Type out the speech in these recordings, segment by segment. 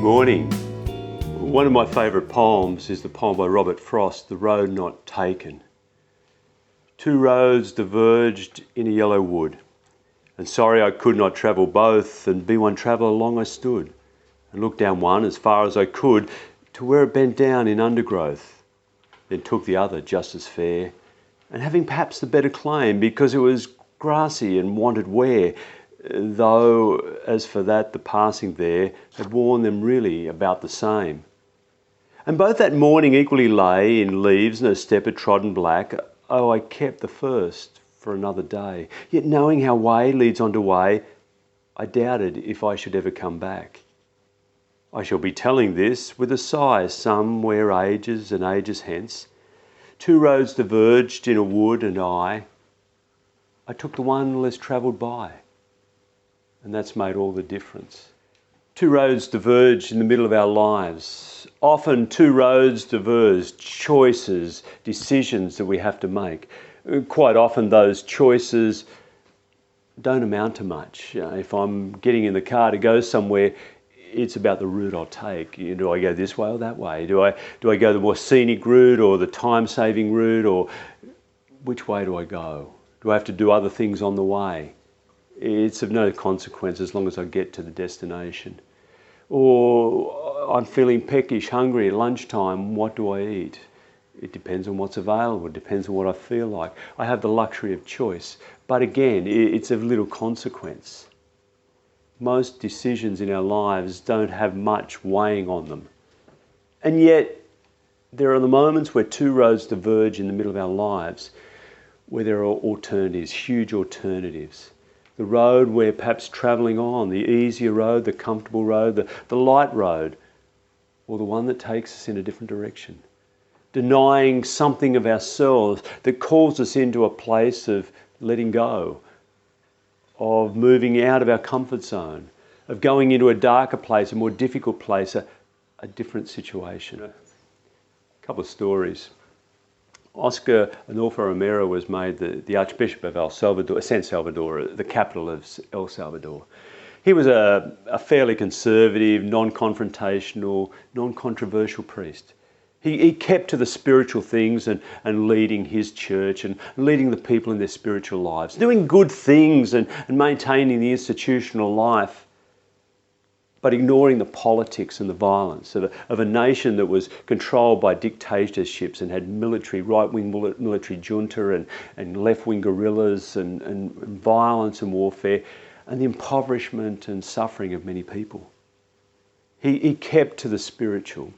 Morning. One of my favourite poems is the poem by Robert Frost, The Road Not Taken. Two roads diverged in a yellow wood, and sorry I could not travel both, and be one traveller long I stood, and looked down one as far as I could, to where it bent down in undergrowth, then took the other just as fair, and having perhaps the better claim, because it was grassy and wanted wear, though as for that the passing there had worn them really about the same. And both that morning equally lay in leaves, no step had trodden black. Oh, I kept the first for another day, yet knowing how way leads on to way, I doubted if I should ever come back. I shall be telling this with a sigh somewhere ages and ages hence. Two roads diverged in a wood, and I took the one less travelled by. And that's made all the difference. Two roads diverge in the middle of our lives. Often two roads diverge, choices, decisions that we have to make. Quite often those choices don't amount to much. If I'm getting in the car to go somewhere, it's about the route I'll take. Do I go this way or that way? Do I go the more scenic route or the time-saving route, or which way do I go? Do I have to do other things on the way? It's of no consequence as long as I get to the destination. Or I'm feeling peckish, hungry at lunchtime, what do I eat? It depends on what's available, it depends on what I feel like. I have the luxury of choice, but again, it's of little consequence. Most decisions in our lives don't have much weighing on them. And yet, there are the moments where two roads diverge in the middle of our lives, where there are alternatives, huge alternatives. The road we're perhaps travelling on, the easier road, the comfortable road, the light road, or the one that takes us in a different direction. Denying something of ourselves that calls us into a place of letting go, of moving out of our comfort zone, of going into a darker place, a more difficult place, a different situation. A couple of stories. Oscar Adolfo Romero was made the Archbishop of El Salvador, San Salvador, the capital of El Salvador. He was a fairly conservative, non-confrontational, non-controversial priest. He kept to the spiritual things and leading his church and leading the people in their spiritual lives, doing good things and maintaining the institutional life, but ignoring the politics and the violence of a nation that was controlled by dictatorships and had right-wing military junta and left-wing guerrillas and violence and warfare, and the impoverishment and suffering of many people. He kept to the spiritual.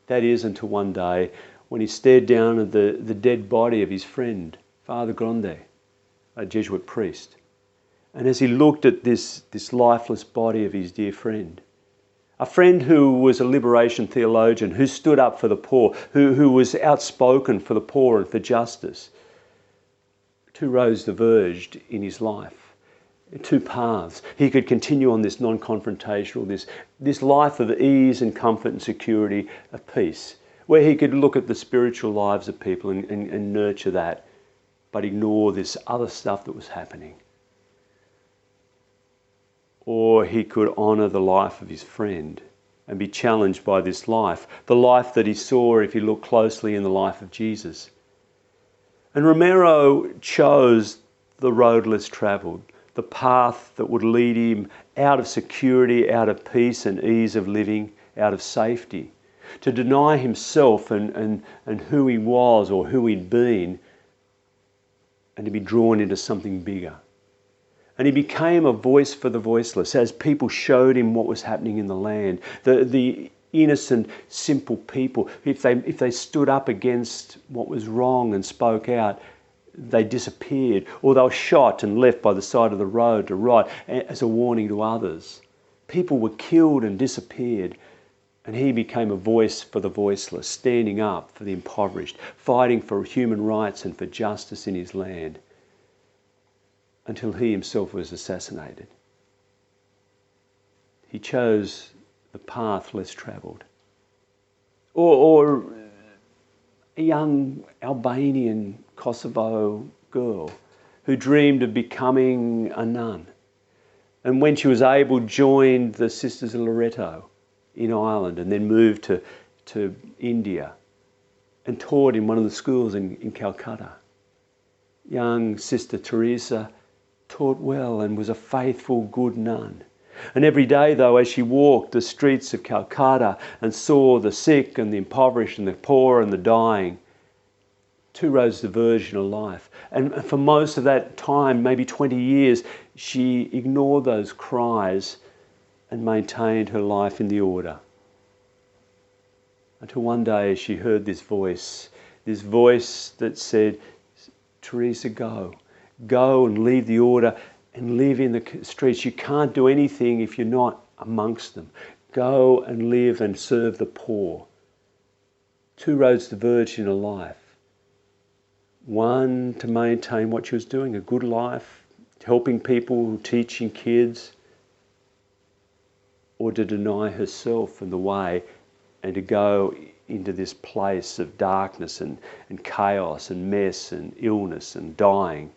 That is, until one day when he stared down at the dead body of his friend, Father Grande, a Jesuit priest. And as he looked at this lifeless body of his dear friend, a friend who was a liberation theologian, who stood up for the poor, who was outspoken for the poor and for justice, two roads diverged in his life, two paths. He could continue on this non-confrontational, this life of ease and comfort and security, of peace, where he could look at the spiritual lives of people and nurture that, but ignore this other stuff that was happening. Or he could honour the life of his friend and be challenged by this life, the life that he saw if he looked closely in the life of Jesus. And Romero chose the road less travelled, the path that would lead him out of security, out of peace and ease of living, out of safety, to deny himself and who he was or who he'd been, and to be drawn into something bigger. And he became a voice for the voiceless as people showed him what was happening in the land. The innocent, simple people, if they stood up against what was wrong and spoke out, they disappeared, or they were shot and left by the side of the road to rot as a warning to others. People were killed and disappeared, and he became a voice for the voiceless, standing up for the impoverished, fighting for human rights and for justice in his land, until he himself was assassinated. He chose the path less travelled. Or a young Albanian Kosovo girl who dreamed of becoming a nun, and when she was able joined the Sisters of Loreto in Ireland and then moved to India and taught in one of the schools in Calcutta. Young Sister Teresa taught well and was a faithful, good nun. And every day, though, as she walked the streets of Calcutta and saw the sick and the impoverished and the poor and the dying, two roads diverged in her life. And for most of that time, maybe 20 years, she ignored those cries and maintained her life in the order. Until one day she heard this voice that said, Teresa, go and leave the order and live in the streets. You can't do anything if you're not amongst them. Go and live and serve the poor. Two roads diverged in her life. One to maintain what she was doing, a good life, helping people, teaching kids, or to deny herself and the way and to go into this place of darkness and chaos and mess and illness and dying.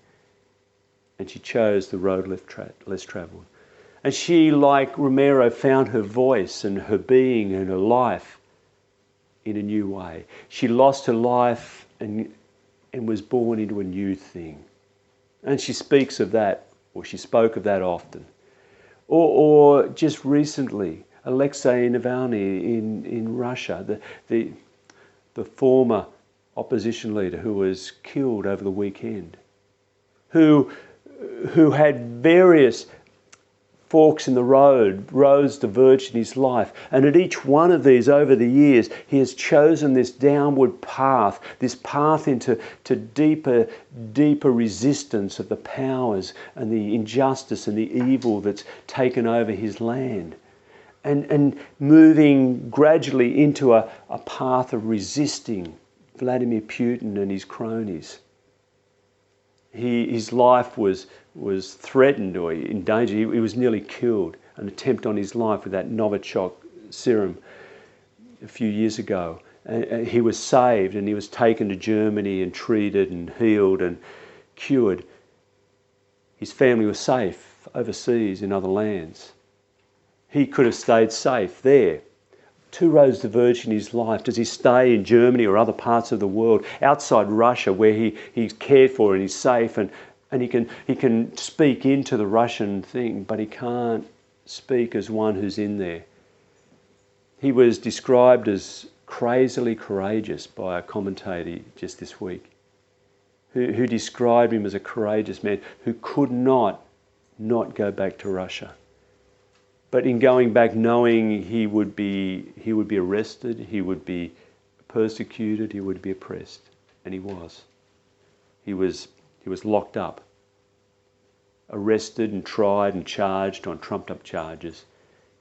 And she chose the road less travelled. And she, like Romero, found her voice and her being and her life in a new way. She lost her life and was born into a new thing. And she speaks of that, or she spoke of that often. Or just recently, Alexei Navalny in Russia, the former opposition leader who was killed over the weekend, who had various forks in the road, roads diverged in his life. And at each one of these over the years, he has chosen this downward path, this path into deeper resistance of the powers and the injustice and the evil that's taken over his land. And moving gradually into a path of resisting Vladimir Putin and his cronies. His life was threatened or in danger. He was nearly killed. An attempt on his life with that Novichok serum a few years ago. And he was saved and he was taken to Germany and treated and healed and cured. His family was safe overseas in other lands. He could have stayed safe there. Two roads diverged in his life. Does he stay in Germany or other parts of the world, outside Russia, where he's cared for and he's safe and he can speak into the Russian thing, but he can't speak as one who's in there. He was described as crazily courageous by a commentator just this week, who described him as a courageous man who could not go back to Russia. But in going back, knowing he would be arrested, he would be persecuted, he would be oppressed, and he was. He was locked up, arrested and tried and charged on trumped-up charges.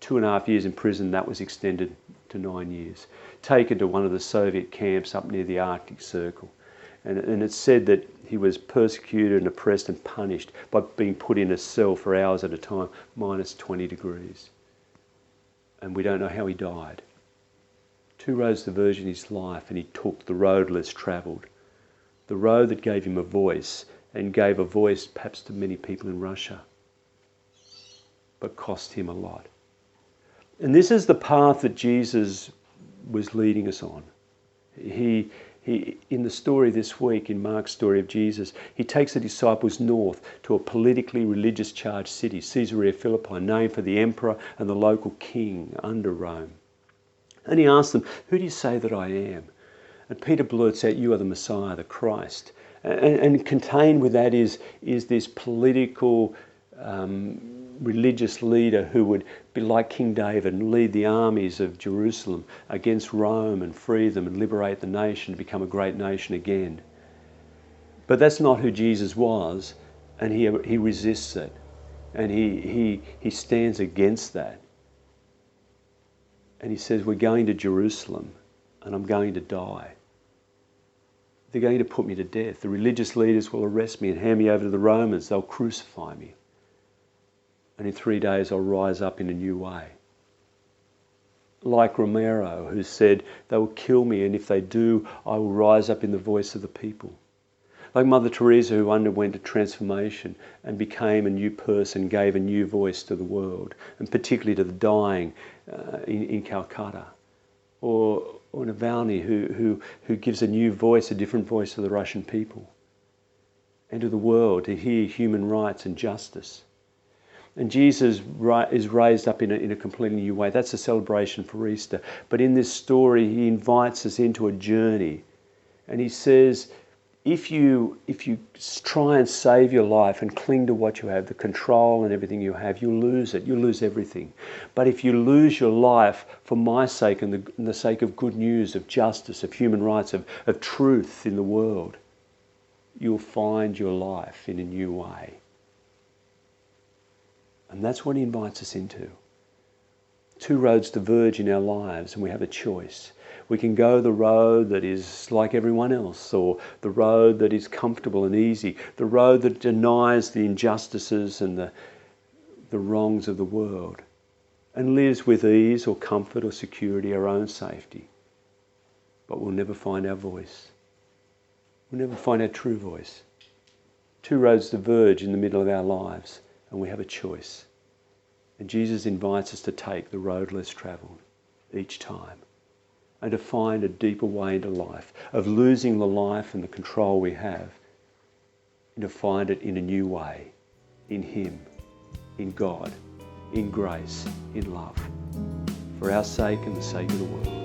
2.5 years in prison, that was extended to 9 years. Taken to one of the Soviet camps up near the Arctic Circle, and it's said that he was persecuted and oppressed and punished by being put in a cell for hours at a time, minus 20 degrees. And we don't know how he died. Two roads diverged in his life, and he took the road less travelled. The road that gave him a voice, and gave a voice perhaps to many people in Russia, but cost him a lot. And this is the path that Jesus was leading us on. He in the story this week, in Mark's story of Jesus, he takes the disciples north to a politically religious charged city, Caesarea Philippi, named for the emperor and the local king under Rome. And he asks them, "Who do you say that I am?" And Peter blurts out, "You are the Messiah, the Christ." And contained with that is this political religious leader who would be like King David and lead the armies of Jerusalem against Rome and free them and liberate the nation to become a great nation again. But that's not who Jesus was, and he resists it, and he stands against that. And he says, "We're going to Jerusalem and I'm going to die. They're going to put me to death. The religious leaders will arrest me and hand me over to the Romans. They'll crucify me. And in 3 days I'll rise up in a new way." Like Romero, who said, "They will kill me, and if they do, I will rise up in the voice of the people." Like Mother Teresa, who underwent a transformation and became a new person, gave a new voice to the world, and particularly to the dying in Calcutta. Or Navalny, who gives a new voice, a different voice to the Russian people and to the world to hear human rights and justice. And Jesus is raised up in a completely new way. That's a celebration for Easter. But in this story, he invites us into a journey. And he says, if you try and save your life and cling to what you have, the control and everything you have, you'll lose it. You'll lose everything. But if you lose your life for my sake and the sake of good news, of justice, of human rights, of truth in the world, you'll find your life in a new way. And that's what he invites us into. Two roads diverge in our lives and we have a choice. We can go the road that is like everyone else, or the road that is comfortable and easy, the road that denies the injustices and the wrongs of the world and lives with ease or comfort or security, our own safety. But we'll never find our voice. We'll never find our true voice. Two roads diverge in the middle of our lives and we have a choice. And Jesus invites us to take the road less travelled each time and to find a deeper way into life, of losing the life and the control we have, and to find it in a new way, in Him, in God, in grace, in love, for our sake and the sake of the world.